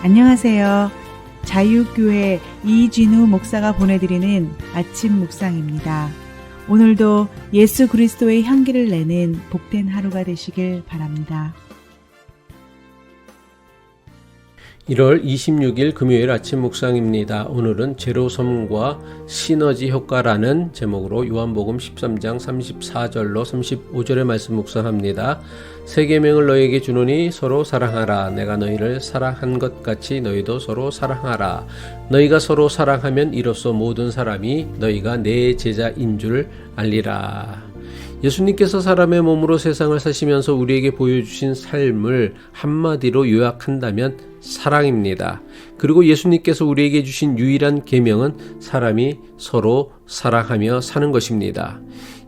안녕하세요. 자유교회 이진우 목사가 보내드리는 아침 묵상입니다. 오늘도 예수 그리스도의 향기를 내는 복된 하루가 되시길 바랍니다. 1월 26일 금요일 아침 묵상입니다. 오늘은 제로섬과 시너지 효과라는 제목으로 요한복음 13장 34절로 35절의 말씀 묵상합니다. 새 계명을 너희에게 주노니 서로 사랑하라. 내가 너희를 사랑한 것 같이 너희도 서로 사랑하라. 너희가 서로 사랑하면 이로써 모든 사람이 너희가 내 제자인 줄 알리라. 예수님께서 사람의 몸으로 세상을 사시면서 우리에게 보여주신 삶을 한마디로 요약한다면 사랑입니다. 그리고 예수님께서 우리에게 주신 유일한 계명은 사람이 서로 사랑하며 사는 것입니다.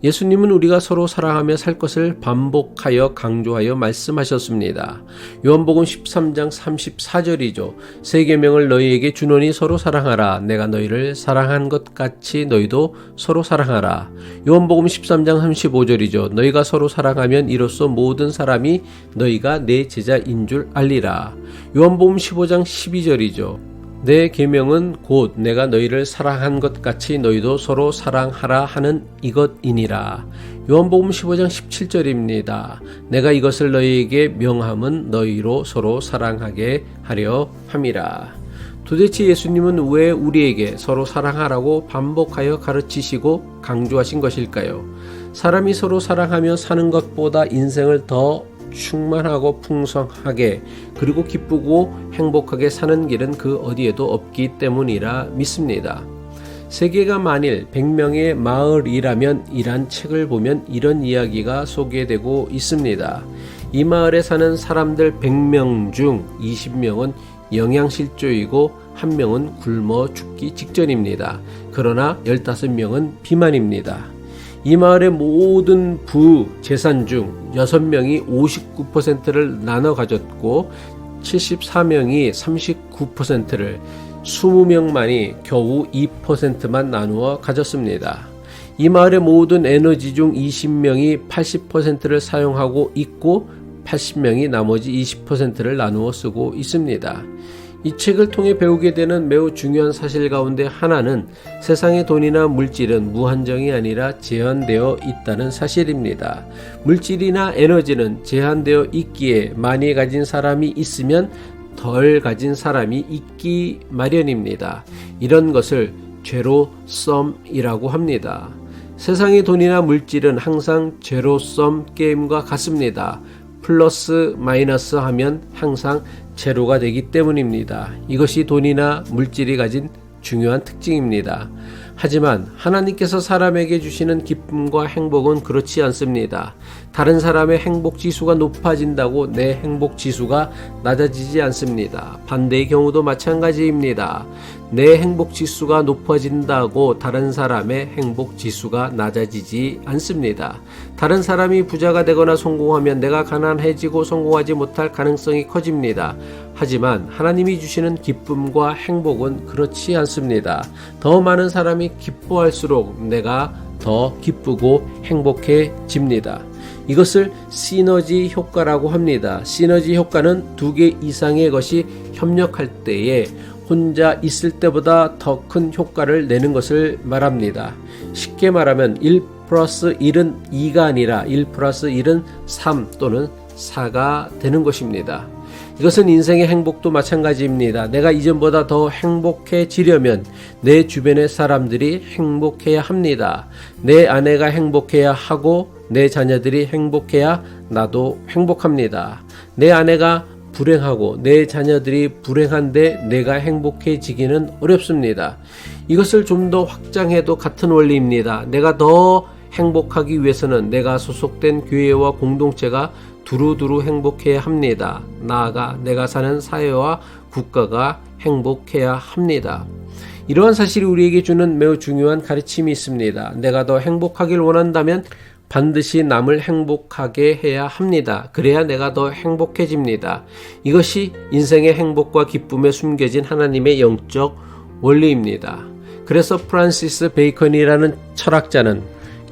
예수님은 우리가 서로 사랑하며 살 것을 반복하여 강조하여 말씀하셨습니다. 요한복음 13장 34절이죠. 새 계명을 너희에게 주노니 서로 사랑하라. 내가 너희를 사랑한 것 같이 너희도 서로 사랑하라. 요한복음 13장 35절이죠. 너희가 서로 사랑하면 이로써 모든 사람이 너희가 내 제자인 줄 알리라. 요한복음 15장 12절이죠. 내 계명은 곧 내가 너희를 사랑한 것 같이 너희도 서로 사랑하라 하는 이것이니라. 요한복음 15장 17절입니다. 내가 이것을 너희에게 명함은 너희로 서로 사랑하게 하려 함이라. 도대체 예수님은 왜 우리에게 서로 사랑하라고 반복하여 가르치시고 강조하신 것일까요? 사람이 서로 사랑하며 사는 것보다 인생을 더 충만하고 풍성하게 그리고 기쁘고 행복하게 사는 길은 그 어디에도 없기 때문이라 믿습니다. 세계가 만일 100명의 마을이라면 이란 책을 보면 이런 이야기가 소개되고 있습니다. 이 마을에 사는 사람들 100명 중 20명은 영양실조이고 1명은 굶어 죽기 직전입니다. 그러나 15명은 비만입니다. 이 마을의 모든 부재산 중 6명이 59%를 나눠 가졌고 74명이 39%를 20명만이 겨우 2%만 나누어 가졌습니다. 이 마을의 모든 에너지 중 20명이 80%를 사용하고 있고 80명이 나머지 20%를 나누어 쓰고 있습니다. 이 책을 통해 배우게 되는 매우 중요한 사실 가운데 하나는 세상의 돈이나 물질은 무한정이 아니라 제한되어 있다는 사실입니다. 물질이나 에너지는 제한되어 있기에 많이 가진 사람이 있으면 덜 가진 사람이 있기 마련입니다. 이런 것을 제로섬이라고 합니다. 세상의 돈이나 물질은 항상 제로섬 게임과 같습니다. 플러스 마이너스 하면 항상 제로가 되기 때문입니다. 이것이 돈이나 물질이 가진 중요한 특징입니다. 하지만 하나님께서 사람에게 주시는 기쁨과 행복은 그렇지 않습니다. 다른 사람의 행복 지수가 높아진다고 내 행복 지수가 낮아지지 않습니다. 반대의 경우도 마찬가지입니다. 내 행복 지수가 높아진다고 다른 사람의 행복 지수가 낮아지지 않습니다. 다른 사람이 부자가 되거나 성공하면 내가 가난해지고 성공하지 못할 가능성이 커집니다. 하지만 하나님이 주시는 기쁨과 행복은 그렇지 않습니다. 더 많은 사람이 기뻐할수록 내가 더 기쁘고 행복해집니다. 이것을 시너지 효과라고 합니다. 시너지 효과는 2개 이상의 것이 협력할 때에 혼자 있을 때보다 더 큰 효과를 내는 것을 말합니다. 쉽게 말하면 1 플러스 1은 2가 아니라 1 플러스 1은 3 또는 4가 되는 것입니다. 이것은 인생의 행복도 마찬가지입니다. 내가 이전보다 더 행복해지려면 내 주변의 사람들이 행복해야 합니다. 내 아내가 행복해야 하고 내 자녀들이 행복해야 나도 행복합니다. 내 아내가 불행하고 내 자녀들이 불행한데 내가 행복해지기는 어렵습니다. 이것을 좀 더 확장해도 같은 원리입니다. 내가 더 행복하기 위해서는 내가 소속된 교회와 공동체가 두루두루 행복해야 합니다. 나아가 내가 사는 사회와 국가가 행복해야 합니다. 이러한 사실이 우리에게 주는 매우 중요한 가르침이 있습니다. 내가 더 행복하길 원한다면 반드시 남을 행복하게 해야 합니다. 그래야 내가 더 행복해집니다. 이것이 인생의 행복과 기쁨에 숨겨진 하나님의 영적 원리입니다. 그래서 프란시스 베이컨이라는 철학자는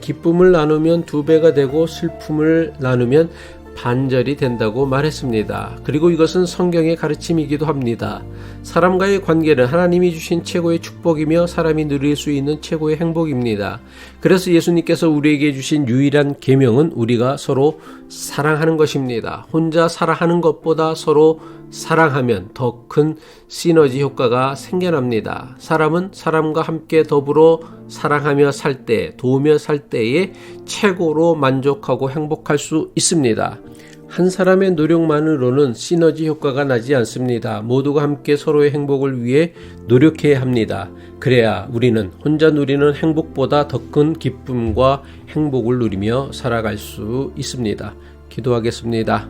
기쁨을 나누면 2배가 되고 슬픔을 나누면 반절이 된다고 말했습니다. 그리고 이것은 성경의 가르침이기도 합니다. 사람과의 관계는 하나님이 주신 최고의 축복이며 사람이 누릴 수 있는 최고의 행복입니다. 그래서 예수님께서 우리에게 주신 유일한 계명은 우리가 서로 사랑하는 것입니다. 혼자 사랑하는 것보다 서로 사랑하면 더 큰 시너지 효과가 생겨납니다. 사람은 사람과 함께 더불어 사랑하며 살 때, 도우며 살 때에 최고로 만족하고 행복할 수 있습니다. 한 사람의 노력만으로는 시너지 효과가 나지 않습니다. 모두가 함께 서로의 행복을 위해 노력해야 합니다. 그래야 우리는 혼자 누리는 행복보다 더 큰 기쁨과 행복을 누리며 살아갈 수 있습니다. 기도하겠습니다.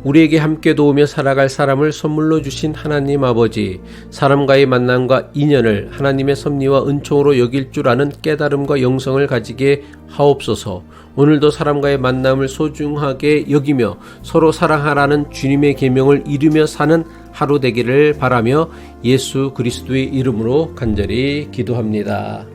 우리에게 함께 도우며 살아갈 사람을 선물로 주신 하나님 아버지, 사람과의 만남과 인연을 하나님의 섭리와 은총으로 여길 줄 아는 깨달음과 영성을 가지게 하옵소서. 오늘도 사람과의 만남을 소중하게 여기며 서로 사랑하라는 주님의 계명을 이루며 사는 하루 되기를 바라며 예수 그리스도의 이름으로 간절히 기도합니다.